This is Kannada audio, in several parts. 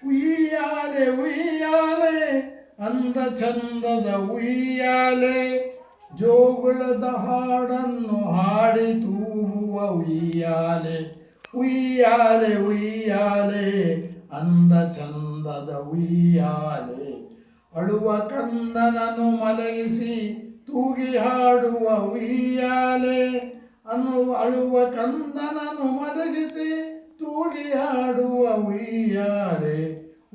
ಉಯ್ಯಾಲೆ ಉಯ್ಯಾಲೆ ಅಂದ ಚಂದದ ಉಯ್ಯಾಲೆ, ಜೋಗುಳದ ಹಾಡನ್ನು ಹಾಡಿ ತೂಗುವ ಉಯ್ಯಾಲೆ. ಉಯ್ಯಾಲೆ ಉಯ್ಯಾಲೆ ಅಂದ ಚಂದದ ಉಯ್ಯಾಲೆ, ಅಳುವ ಕಂದನನು ಮಲಗಿಸಿ ತೂಗಿ ಹಾಡುವ ಉಯ್ಯಾಲೆ. ಅಳುವ ಕಂದನನು ಮಲಗಿಸಿ ತೂಗಿ ಹಾಡುವ ಉಯ್ಯಾಲೆ.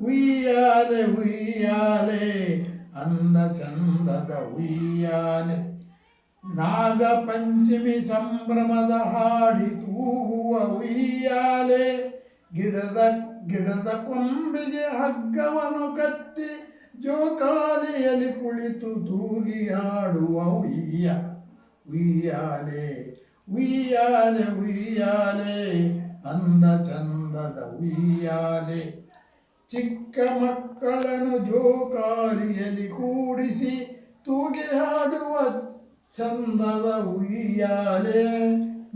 ಉಯ್ಯಾಲೆ ಉಯ್ಯಾಲೆ ಅಂದ ಚಂದದ ಉಯ್ಯಾಲೆ, ನಾಗ ಪಂಚಮಿ ಸಂಭ್ರಮದ ಹಾಡಿ ತೂಗುವ ಉಯ್ಯಾಲೆ. ಗಿಡದ ಕೊಂಬೆಗೆ ಹಗ್ಗವನ್ನು ಕಟ್ಟಿ ಜೋಕಾಲಿಯಲ್ಲಿ ಕುಳಿತು ತೂಗಿ ಆಡುವ ಉಯ್ಯಾಲೆ. ಉಯ್ಯಾಲೆ ಉಯ್ಯಾಲೆ ಅಂದ ಚಂದದ ಉಯ್ಯಾಲೆ, ಚಿಕ್ಕ ಮಕ್ಕಳನ್ನು ಜೋಕಾಲಿಯಲ್ಲಿ ಕೂಡಿಸಿ ತೂಗಿ ಹಾಡುವ ಚಂದದ ಉಯ್ಯಾಲೆ.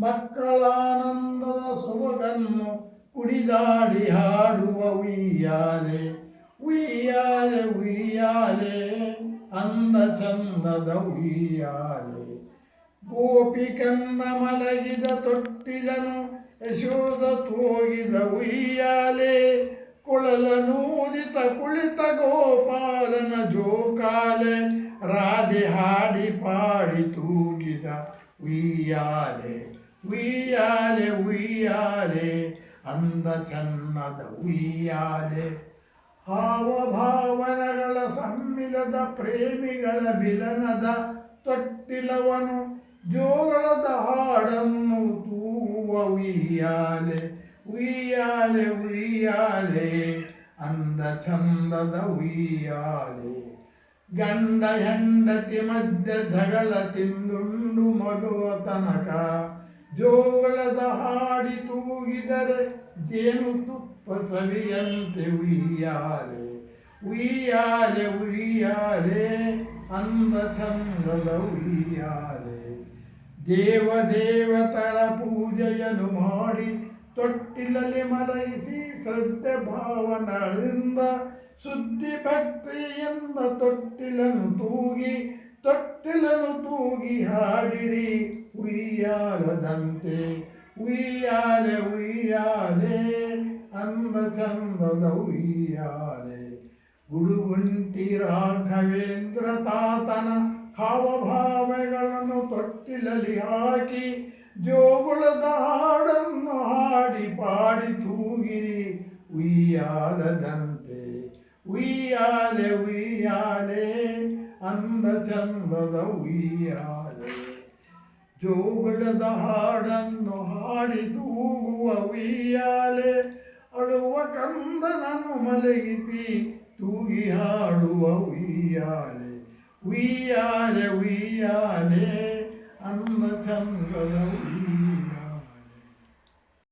ಮಕ್ಕಳ ಆನಂದದ ಸೊಬಗನ್ನು ಕುಡಿದಾಡಿ ಹಾಡುವ ಉಯ್ಯಾಲೆ. ಉಯ್ಯಾಲೆ ಉಯ್ಯಾಲೆ ಅಂದ ಚಂದದ ಉಯ್ಯಾಲೆ, ಗೋಪಿಕನ್ನ ಮಲಗಿದ ತೊಟ್ಟಿಲನು ಯಶೋದ ತೂಗಿದ ಉಯ್ಯಾಲೆ. ಕೊಳಲನೂದಿತ ಕುಳಿತ ಗೋಪಾಲನ ಜೋಕಾಲೆ, ರಾಧೆ ಹಾಡಿ ಪಾಡಿ ತೂಗಿದ ಉಯ್ಯಾಲೆ. ಉಯ್ಯಾಲೆ ಉಯ್ಯಾಲೆ ಅಂದ ಚನ್ನದ ಉಯ್ಯಾಲೆ, ಹಾವಭಾವನಗಳ ಸಮ್ಮಿಲದ ಪ್ರೇಮಿಗಳ ಬಿಲನದ ತೊಟ್ಟಿಲವನು ಜೋಗಳದ ಹಾಡನ್ನು ತೂಗುವ ಉಯ್ಯಾಲೆ. ಉಯ್ಯಾಲೆ ಉಯ್ಯಾಲೆ ಅಂದ ಚಂದದ ಉಯ್ಯಾಲೆ, ಗಂಡ ಹೆಂಡತಿ ಮಧ್ಯ ಜಗಳ ತಿಂದುಂಡು ಮಗುವ ತನಕ ಜೋಗಳದ ಹಾಡಿ ತೂಗಿದರೆ ಜೇನು ತುಪ್ಪ ಸವಿಯಂತೆ ಉಯ್ಯಾಲೆ. ಉಯ್ಯಾಲೆ ಉಯ್ಯಾಲೆ ಅಂದ ಚಂದದ ಉಯ್ಯಾಲೆ, ದೇವದೇವತಳ ಪೂಜೆಯನ್ನು ಮಾಡಿ ತೊಟ್ಟಿಲಲ್ಲಿ ಮಲಗಿಸಿ ಶ್ರದ್ಧೆ ಭಾವನೆಗಳಿಂದ ಸುದ್ದಿ ಭಕ್ತಿಯಿಂದ ತೊಟ್ಟಿಲನ್ನು ತೂಗಿ ಹಾಡಿರಿ ಉಯ್ಯಾಲದಂತೆ. ಉಯ್ಯಾಲೆ ಉಯ್ಯಾಲೆ ಅಂದ ಚಂದದ ಉಯ್ಯಾಲೆ, ಗುಡುಗುಂಟಿ ರಾಘವೇಂದ್ರ ತಾತನ ಹಾವಭಾವಗಳನ್ನು ತೊಟ್ಟಿಲಲ್ಲಿ ಹಾಕಿ ಜೋಗುಳದ ಹಾಡನ್ನು ಹಾಡಿ ಪಾಡಿ ತೂಗಿರಿ ಉಯ್ಯಾಲದಂತೆ. ಉಯ್ಯಾಲೆ ಉಯ್ಯಾಲೆ ಅಂದ ಚಂದದ ಉಯ್ಯಾಲೆ, ಜೋಗುಳದ ಹಾಡನ್ನು ಹಾಡಿ ತೂಗುವ ಉಯ್ಯಾಲೆ. ಅಳುವ ಕಂದನನ್ನು ಮಲಗಿಸಿ ತೂಗಿ ಹಾಡುವ ಉಯ್ಯಾಲೆ. ಉಯ್ಯಾಲೆ ಉಯ್ಯಾಲೆ ಅಂದ ಚಂದದ ಉಯ್ಯಾಲೆ.